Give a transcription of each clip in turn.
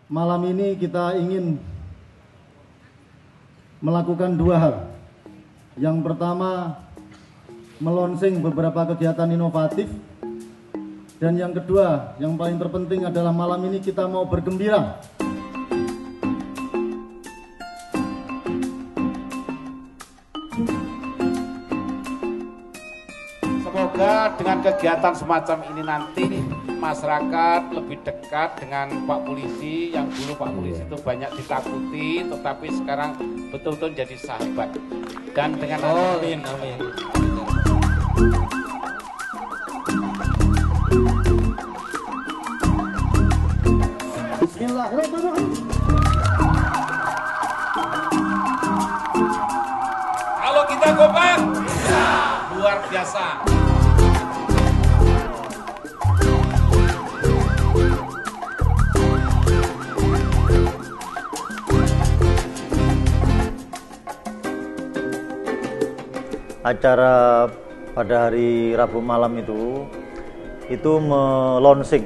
Malam ini kita ingin melakukan dua hal. Yang pertama, melonsing beberapa kegiatan inovatif. Dan yang kedua, yang paling terpenting adalah malam ini kita mau bergembira. Semoga dengan kegiatan semacam ini nanti masyarakat lebih dekat dengan Pak Polisi. Yang dulu Pak Polisi itu banyak ditakuti, tetapi sekarang betul-betul jadi sahabat. Dan dengan amin. Bismillahirrahmanirrahim. Kalau kita kompak, luar biasa. Acara pada hari Rabu malam itu melonsing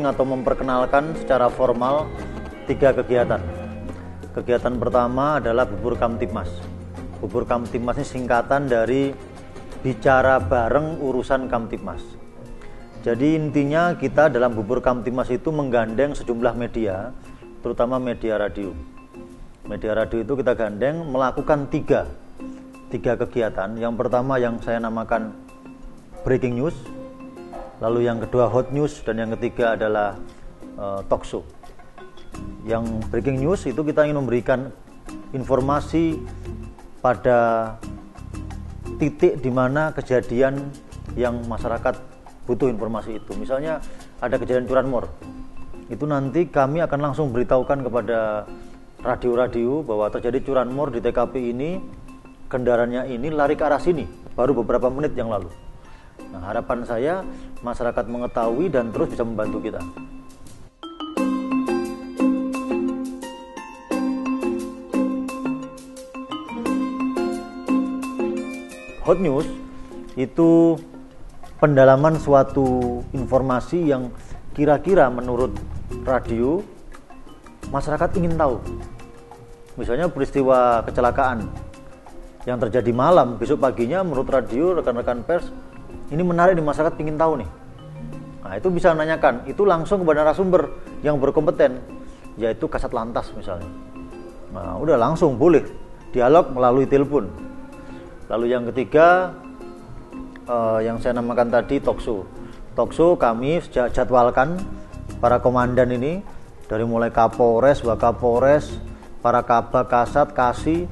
atau memperkenalkan secara formal 3 kegiatan. Kegiatan pertama adalah Bubur Kamtibmas. Bubur Kamtibmas ini singkatan dari bicara bareng urusan Kamtibmas. Jadi intinya kita dalam Bubur Kamtibmas itu menggandeng sejumlah media, terutama media radio. Media radio itu kita gandeng melakukan tiga kegiatan. Yang pertama yang saya namakan breaking news, lalu yang kedua hot news, dan yang ketiga adalah talk show. Yang breaking news itu kita ingin memberikan informasi pada titik di mana kejadian yang masyarakat butuh informasi itu. Misalnya ada kejadian curanmor, itu nanti kami akan langsung beritahukan kepada radio-radio bahwa terjadi curanmor di TKP ini, kendaraannya ini lari ke arah sini baru beberapa menit yang lalu. Nah, harapan saya masyarakat mengetahui dan terus bisa membantu kita. Hot news itu pendalaman suatu informasi yang kira-kira menurut radio masyarakat ingin tahu. Misalnya peristiwa kecelakaan yang terjadi malam, besok paginya menurut radio, rekan-rekan pers, ini menarik nih, masyarakat ingin tahu nih. Nah, itu bisa nanyakan, itu langsung kepada narasumber yang berkompeten, yaitu Kasat Lantas misalnya. Nah, udah langsung boleh dialog melalui telepon. Lalu yang ketiga, yang saya namakan tadi talk show. Talk show kami jadwalkan para komandan ini, dari mulai Kapolres, Wakapolres, para Kabak, Kasat, Kasih,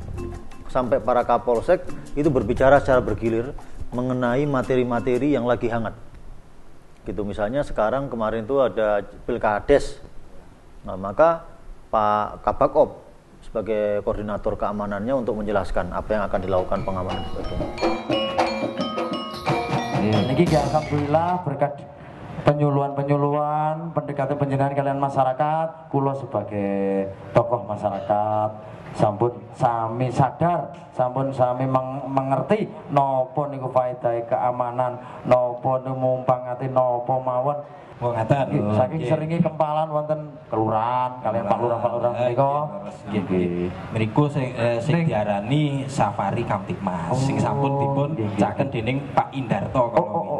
sampai para Kapolsek, itu berbicara secara bergilir mengenai materi-materi yang lagi hangat. Gitu, misalnya sekarang kemarin itu ada Pilkades. Nah, maka Pak Kabakop sebagai koordinator keamanannya untuk menjelaskan apa yang akan dilakukan pengamanan sebagainya. Ini alhamdulillah berkat penyuluhan, pendekatan penjenengan kalian masyarakat, kulo sebagai tokoh masyarakat sampun sami sadar, sampun sami mengerti nopo niku faedahe keamanan, nopo mumpangati nopo mawon. Oh, ngaten. Saking seringe kempalan wonten kelurahan kalian Pak Lurah menika. Nggih. Mriku sing diarani Safari Kamtibmas sing sampun dipun caken dening Pak Indarto kalau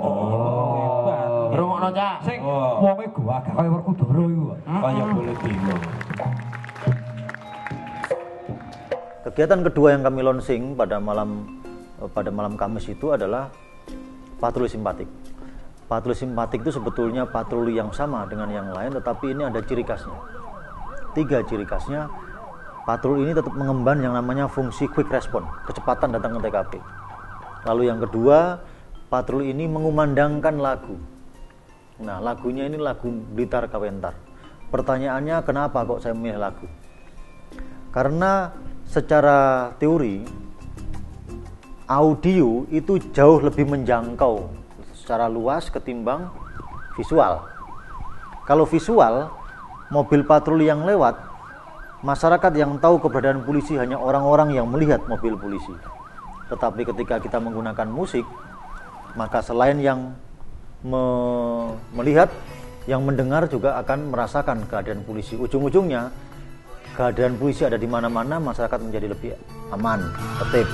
hebat. Rungokno Cak. Sing wonge gagah kaya Werkudara iku. Kaya boleh dino. Kegiatan kedua yang kami launching pada malam Kamis itu adalah patroli simpatik. Patroli simpatik itu sebetulnya patroli yang sama dengan yang lain, tetapi ini ada ciri khasnya. 3 ciri khasnya. Patroli ini tetap mengemban yang namanya fungsi quick response, kecepatan datang ke TKP. Lalu yang kedua, patroli ini mengumandangkan lagu. Nah, lagunya ini lagu Blitar Kawentar. Pertanyaannya, kenapa kok saya memilih lagu? Karena secara teori audio itu jauh lebih menjangkau secara luas ketimbang visual. Kalau visual, mobil patroli yang lewat, masyarakat yang tahu keberadaan polisi hanya orang-orang yang melihat mobil polisi. Tetapi ketika kita menggunakan musik, maka selain yang melihat, yang mendengar juga akan merasakan kehadiran polisi. Ujung-ujungnya kehadiran polisi ada di mana-mana, masyarakat menjadi lebih aman, tertib.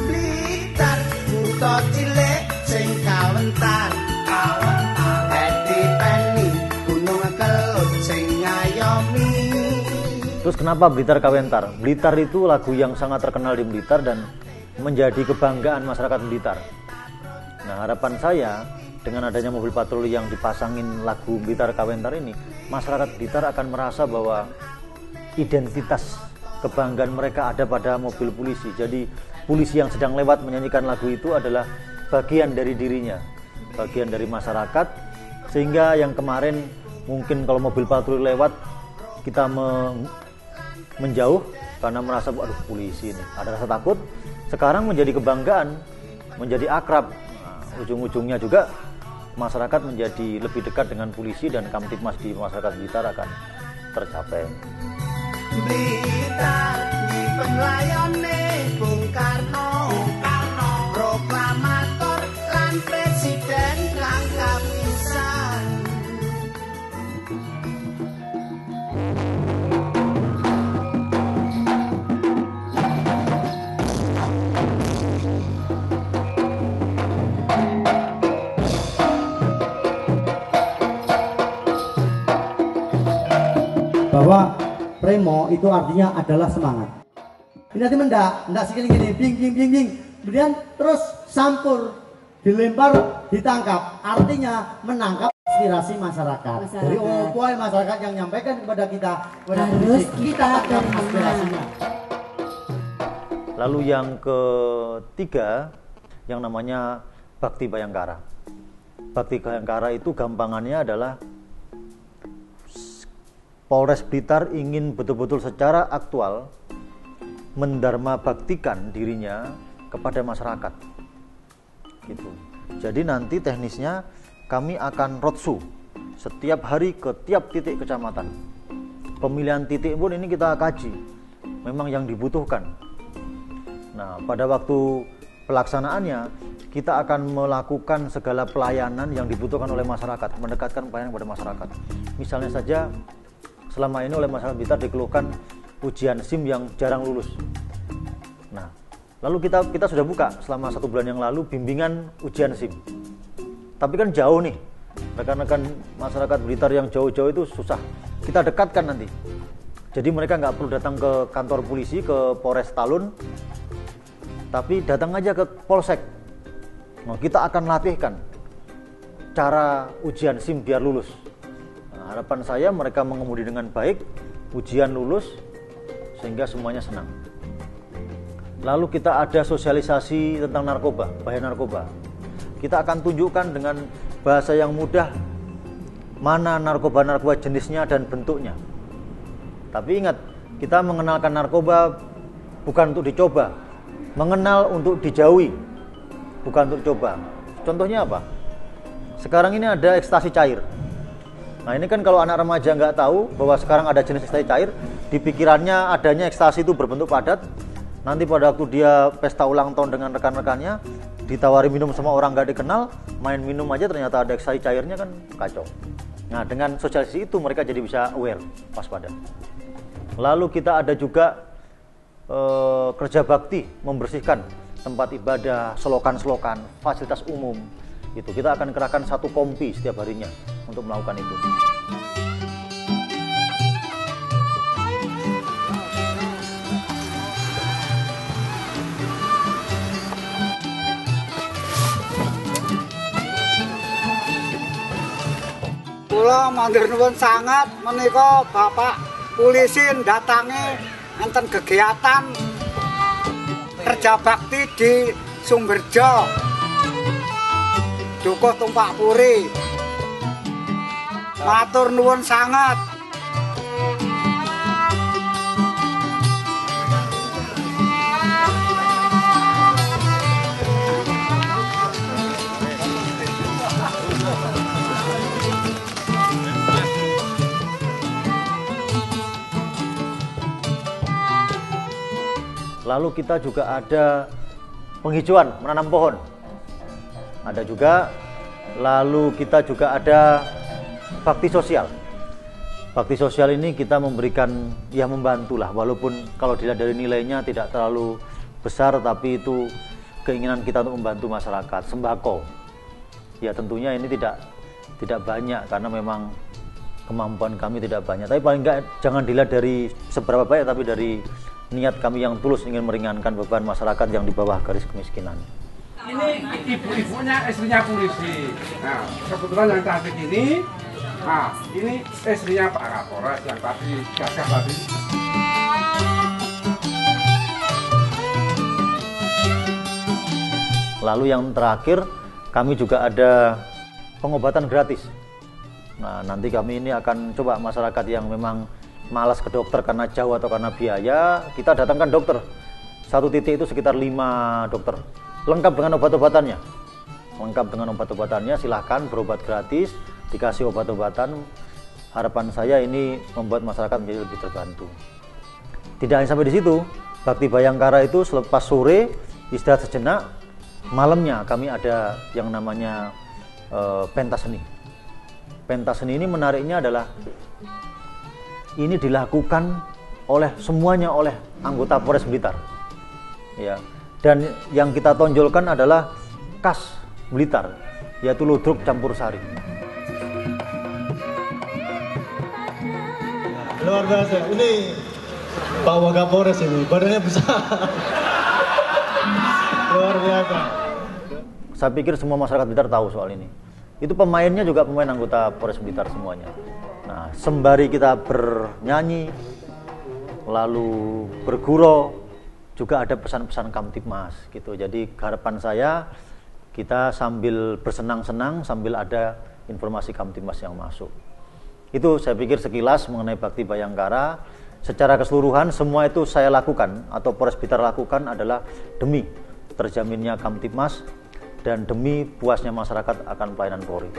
Blitar kutha cilik sing kawentar hati peni gunung kelut sing ngayomi. Terus kenapa Blitar Kawentar? Blitar itu lagu yang sangat terkenal di Blitar dan menjadi kebanggaan masyarakat Blitar. Nah, harapan saya dengan adanya mobil patroli yang dipasangin lagu Blitar Kawentar ini, masyarakat Blitar akan merasa bahwa identitas kebanggaan mereka ada pada mobil polisi. Jadi polisi yang sedang lewat menyanyikan lagu itu adalah bagian dari dirinya, bagian dari masyarakat, sehingga yang kemarin mungkin kalau mobil patroli lewat kita menjauh karena merasa aduh polisi ini, ada rasa takut, sekarang menjadi kebanggaan, menjadi akrab. Nah, ujung-ujungnya juga masyarakat menjadi lebih dekat dengan polisi dan Kamtibmas di masyarakat Blitar akan tercapai. Blitar di penlayone Bung Karno, proklamator lan presiden langkah pisan. Bahwa premo itu artinya adalah semangat. Ini nanti mendak sekali gini, bing, kemudian terus sampur, dilempar, ditangkap. Artinya menangkap aspirasi masyarakat. Jadi masyarakat yang menyampaikan kepada kita, harus kita tangkap aspirasinya. Lalu yang ketiga, yang namanya Bakti Bayangkara. Bakti Bayangkara itu gampangannya adalah Polres Blitar ingin betul-betul secara aktual mendarma baktikan dirinya kepada masyarakat. Gitu. Jadi nanti teknisnya kami akan roadshow setiap hari ke tiap titik kecamatan. Pemilihan titik pun ini kita kaji, memang yang dibutuhkan. Nah, pada waktu pelaksanaannya kita akan melakukan segala pelayanan yang dibutuhkan oleh masyarakat, mendekatkan pelayanan kepada masyarakat. Misalnya saja selama ini oleh masyarakat Blitar dikeluhkan ujian SIM yang jarang lulus. Nah, lalu kita sudah buka selama 1 bulan yang lalu bimbingan ujian SIM. Tapi kan jauh nih, rekan-rekan masyarakat Blitar yang jauh-jauh itu susah. Kita dekatkan nanti. Jadi mereka nggak perlu datang ke kantor polisi, ke Polres Talun, tapi datang aja ke Polsek. Nah, kita akan latihkan cara ujian SIM biar lulus. Harapan saya mereka mengemudi dengan baik, ujian lulus, sehingga semuanya senang. Lalu kita ada sosialisasi tentang narkoba, bahaya narkoba. Kita akan tunjukkan dengan bahasa yang mudah mana narkoba-narkoba jenisnya dan bentuknya. Tapi ingat, kita mengenalkan narkoba bukan untuk dicoba, mengenal untuk dijauhi, bukan untuk dicoba. Contohnya apa? Sekarang ini ada ekstasi cair. Nah, ini kan kalau anak remaja nggak tahu bahwa sekarang ada jenis ekstasi cair, di pikirannya adanya ekstasi itu berbentuk padat. Nanti pada waktu dia pesta ulang tahun dengan rekan-rekannya, ditawari minum sama orang nggak dikenal, main minum aja ternyata ada ekstasi cairnya, kan kacau. Nah, dengan sosialisasi itu mereka jadi bisa aware, waspada. Lalu kita ada juga kerja bakti, membersihkan tempat ibadah, selokan-selokan, fasilitas umum. Gitu. Kita akan kerahkan 1 kompi setiap harinya untuk melakukan itu. Kula matur nuwun sangat menika Bapak Polisi datangi enten kegiatan kerja bakti di Sumberjo. Dukuh Tumpak Puri. Matur nuwun sangat. Lalu kita juga ada penghijauan, menanam pohon. Ada juga, lalu kita juga ada bakti sosial. Bakti sosial ini kita memberikan, ya membantulah, walaupun kalau dilihat dari nilainya tidak terlalu besar, tapi itu keinginan kita untuk membantu masyarakat. Sembako, ya tentunya ini tidak banyak karena memang kemampuan kami tidak banyak, tapi paling enggak jangan dilihat dari seberapa banyak, tapi dari niat kami yang tulus ingin meringankan beban masyarakat yang di bawah garis kemiskinan. Ini ibu-ibunya istrinya polisi. Nah, kebetulan yang cantik ini, nah ini istrinya Pak Kapolres yang tadi gagah tadi. Lalu yang terakhir, kami juga ada pengobatan gratis. Nah, nanti kami ini akan coba masyarakat yang memang malas ke dokter karena jauh atau karena biaya, kita datangkan dokter. Satu titik itu sekitar 5 dokter. Lengkap dengan obat-obatannya. Silahkan berobat gratis, dikasih obat-obatan. Harapan saya ini membuat masyarakat menjadi lebih terbantu. Tidak hanya sampai di situ, Bakti Bayangkara itu selepas sore istirahat sejenak, malamnya kami ada yang namanya pentas seni. Pentas seni ini menariknya adalah ini dilakukan semuanya oleh anggota Polres Blitar. Ya. Dan yang kita tonjolkan adalah khas Blitar, yaitu ludruk campur sari. Luar biasa. Ini Pak Wakapolres ini, badannya besar. Luar biasa. Saya pikir semua masyarakat Blitar tahu soal ini. Itu pemainnya juga pemain anggota Polres Blitar semuanya. Nah, sembari kita bernyanyi, lalu bergurau, juga ada pesan-pesan Kamtibmas gitu. Jadi harapan saya kita sambil bersenang-senang sambil ada informasi Kamtibmas yang masuk. Itu saya pikir sekilas mengenai Bakti Bayangkara. Secara keseluruhan semua itu saya lakukan atau Polres Blitar lakukan adalah demi terjaminnya Kamtibmas dan demi puasnya masyarakat akan pelayanan Polri.